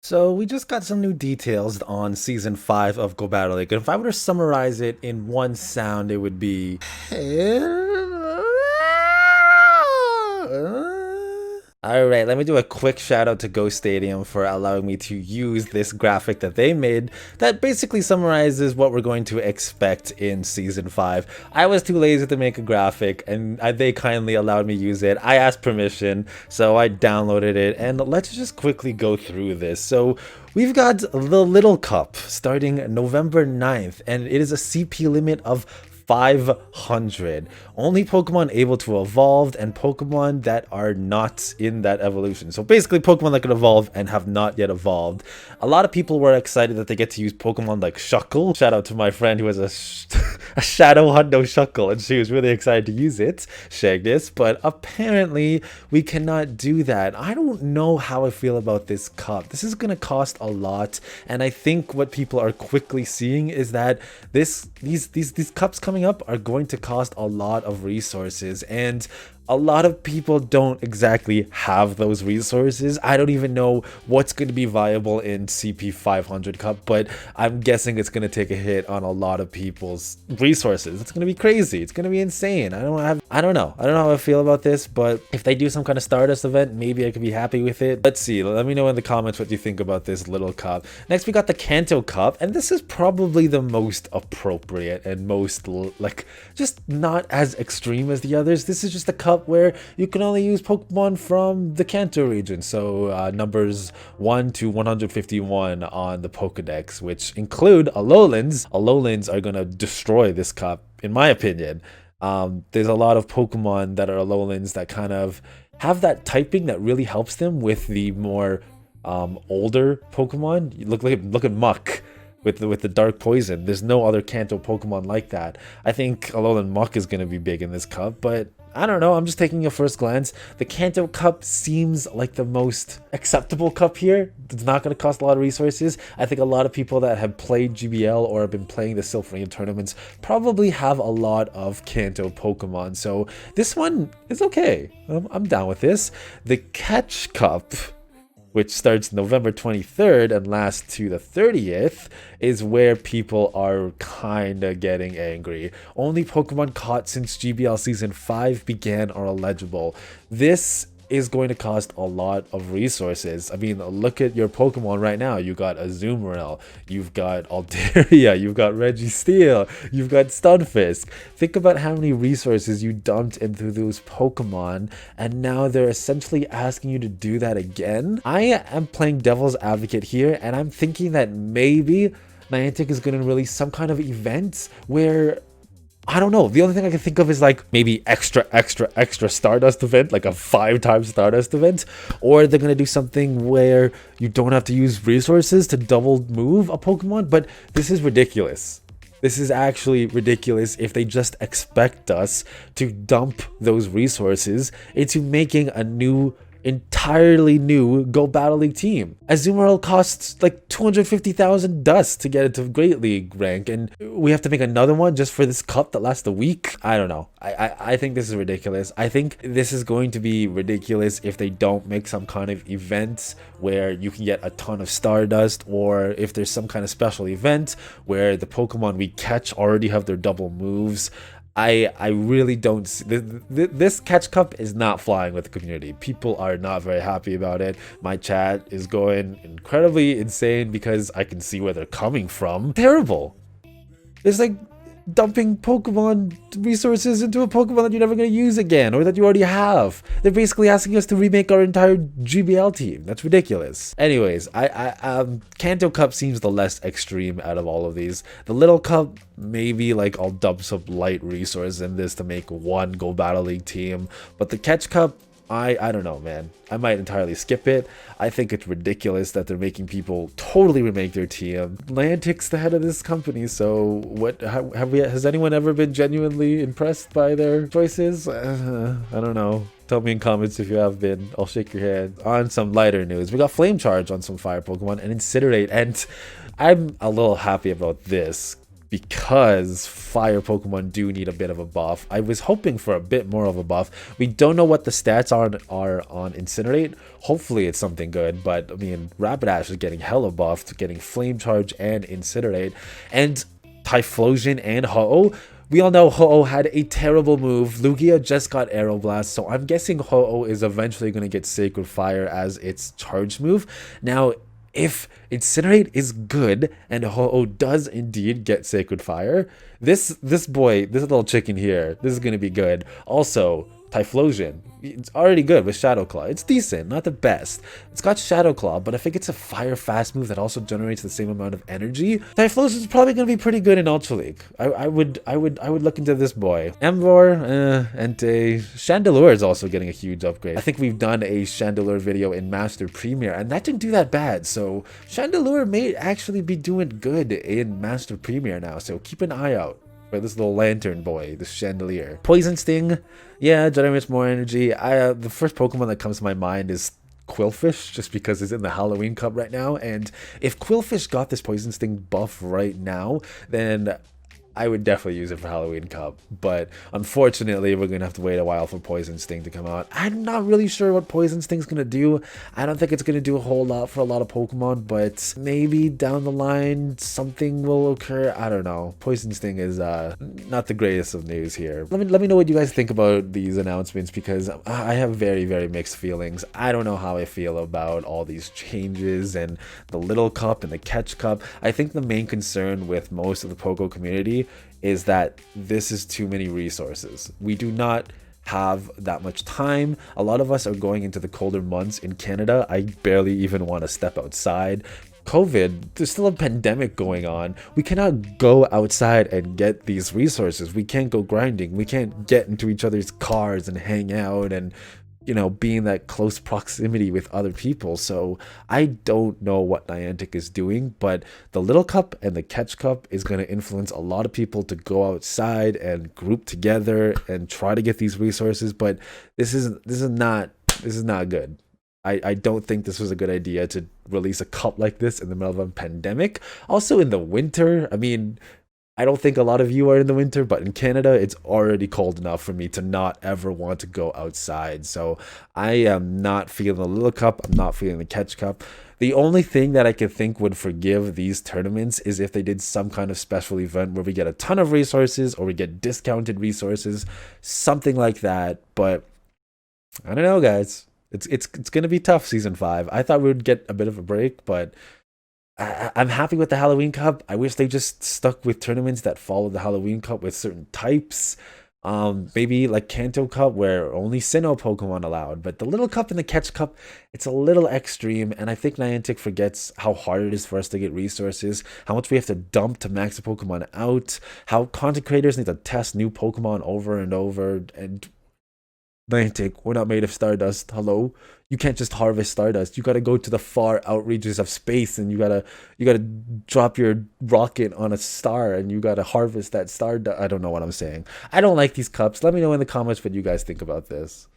So we just got some new details on Season 5 of Go Battle League, and if I were to summarize it in one sound, it would be... Alright, let me do a quick shout out to Go Stadium for allowing me to use this graphic that they made that basically summarizes what we're going to expect in Season 5. I was too lazy to make a graphic, and they kindly allowed me to use it. I asked permission, so I downloaded it, and let's just quickly go through this. So we've got the Little Cup starting November 9th, and it is a CP limit of 500. Only Pokemon able to evolve and Pokemon that are not in that evolution. So basically Pokemon that can evolve and have not yet evolved. A lot of people were excited that they get to use Pokemon like Shuckle. Shout out to my friend who has a Shadow Hundo Shuckle, and she was really excited to use it, Shagnus, but apparently we cannot do that. I don't know how I feel about this cup. This is going to cost a lot, and I think what people are quickly seeing is that these cups coming up are going to cost a lot of resources, and a lot of people don't exactly have those resources. I don't even know what's going to be viable in CP 500 Cup, but I'm guessing it's going to take a hit on a lot of people's resources. It's going to be crazy. It's going to be insane. I don't know how I feel about this, but if they do some kind of Stardust event, maybe I could be happy with it. Let's see. Let me know in the comments what you think about this little cup. Next, we got the Kanto Cup, and this is probably the most appropriate and most, like, just not as extreme as the others. This is just a cup where you can only use Pokemon from the Kanto region, so numbers 1 to 151 on the Pokedex, which include Alolans. Alolans are gonna destroy this cup, in my opinion. There's a lot of Pokemon that are Alolans that kind of have that typing that really helps them with the more older Pokemon. Look at Muck. With the dark poison. There's no other Kanto Pokemon like that. I think Alolan Muck is going to be big in this cup, but I don't know. I'm just taking a first glance. The Kanto Cup seems like the most acceptable cup here. It's not going to cost a lot of resources. I think a lot of people that have played GBL or have been playing the Silpharian tournaments probably have a lot of Kanto Pokemon, so this one is okay. I'm down with this. The Catch Cup, which starts November 23rd and lasts to the 30th, is where people are kinda getting angry. Only Pokemon caught since GBL Season 5 began are eligible. This is going to cost a lot of resources. I mean, look at your Pokemon right now. You got Azumarill, you've got Altaria, you've got Registeel, you've got Stunfisk. Think about how many resources you dumped into those Pokemon, and now they're essentially asking you to do that again. I am playing devil's advocate here, and I'm thinking that maybe Niantic is going to release some kind of event where, I don't know. The only thing I can think of is like maybe extra Stardust event, like a 5-time Stardust event. Or they're going to do something where you don't have to use resources to double move a Pokemon. But this is ridiculous. This is actually ridiculous if they just expect us to dump those resources into making a entirely new Go Battle League team. Azumarill costs like 250,000 dust to get it to Great League rank, and we have to make another one just for this cup that lasts a week. I don't know. I think this is ridiculous. I think this is going to be ridiculous if they don't make some kind of event where you can get a ton of Stardust, or if there's some kind of special event where the Pokemon we catch already have their double moves. I really don't see this Catch Cup is not flying with the community. People are not very happy about it. My chat is going incredibly insane because I can see where they're coming from. Terrible. It's like dumping Pokemon resources into a Pokemon that you're never going to use again, or that you already have. They're basically asking us to remake our entire GBL team. That's ridiculous. Anyways, Kanto Cup seems the less extreme out of all of these. The Little Cup, maybe like I'll dump some light resources in this to make one Go Battle League team, but the Catch Cup, I don't know, man. I might entirely skip it. I think it's ridiculous that they're making people totally remake their team. Niantic's the head of this company, so what has anyone ever been genuinely impressed by their choices? I don't know. Tell me in comments if you have been. I'll shake your hand. On some lighter news, we got Flame Charge on some fire Pokemon and Incinerate, and I'm a little happy about this. because fire Pokemon do need a bit of a buff. I was hoping for a bit more of a buff. We don't know what the stats are on Incinerate. Hopefully it's something good, but I mean, Rapidash is getting hella buffed, getting Flame Charge and Incinerate, and Typhlosion and Ho-Oh. We all know Ho-Oh had a terrible move. Lugia just got Aeroblast, so I'm guessing Ho-Oh is eventually going to get Sacred Fire as its charge move. Now, if Incinerate is good and Ho-Oh does indeed get Sacred Fire, this little chicken here, this is going to be good. Also, Typhlosion, it's already good with Shadow Claw. It's decent, not the best. It's got Shadow Claw, but if it gets a fire fast move that also generates the same amount of energy, Typhlosion is probably going to be pretty good in Ultra League. I would look into this boy. Emvor, Entei, Chandelure is also getting a huge upgrade. I think we've done a Chandelure video in Master Premier, and that didn't do that bad. So Chandelure may actually be doing good in Master Premier now. So keep an eye out for this little lantern boy, this Chandelier. Poison Sting, yeah, generates more energy. The first Pokemon that comes to my mind is Quillfish, just because it's in the Halloween Cup right now. And if Quillfish got this Poison Sting buff right now, then I would definitely use it for Halloween Cup, but unfortunately, we're going to have to wait a while for Poison Sting to come out. I'm not really sure what Poison Sting's going to do. I don't think it's going to do a whole lot for a lot of Pokemon, but maybe down the line, something will occur. I don't know. Poison Sting is not the greatest of news here. Let me know what you guys think about these announcements, because I have very, very mixed feelings. I don't know how I feel about all these changes and the Little Cup and the Catch Cup. I think the main concern with most of the Poke community is that this is too many resources. We do not have that much time. A lot of us are going into the colder months in Canada. I barely even want to step outside. COVID, there's still a pandemic going on. We cannot go outside and get these resources. We can't go grinding. We can't get into each other's cars and hang out and, you know, be in that close proximity with other people. So I don't know what Niantic is doing, but the Little Cup and the Catch Cup is going to influence a lot of people to go outside and group together and try to get these resources. But this is not good. I don't think this was a good idea to release a cup like this in the middle of a pandemic. Also in the winter, I mean, I don't think a lot of you are in the winter, but in Canada, it's already cold enough for me to not ever want to go outside. So I am not feeling the Little Cup. I'm not feeling the Catch Cup. The only thing that I could think would forgive these tournaments is if they did some kind of special event where we get a ton of resources or we get discounted resources, something like that. But I don't know, guys. It's going to be tough season 5. I thought we would get a bit of a break, but I'm happy with the Halloween Cup. I wish they just stuck with tournaments that follow the Halloween Cup with certain types. Maybe like Kanto Cup where only Sinnoh Pokemon allowed. But the Little Cup and the Catch Cup, it's a little extreme. And I think Niantic forgets how hard it is for us to get resources, how much we have to dump to max the Pokemon out, how content creators need to test new Pokemon over and over. And Niantic, we're not made of Stardust. Hello? You can't just harvest Stardust. You gotta go to the far out reaches of space, and you gotta drop your rocket on a star, and you gotta harvest that star. I don't know what I'm saying. I don't like these cups. Let me know in the comments what you guys think about this.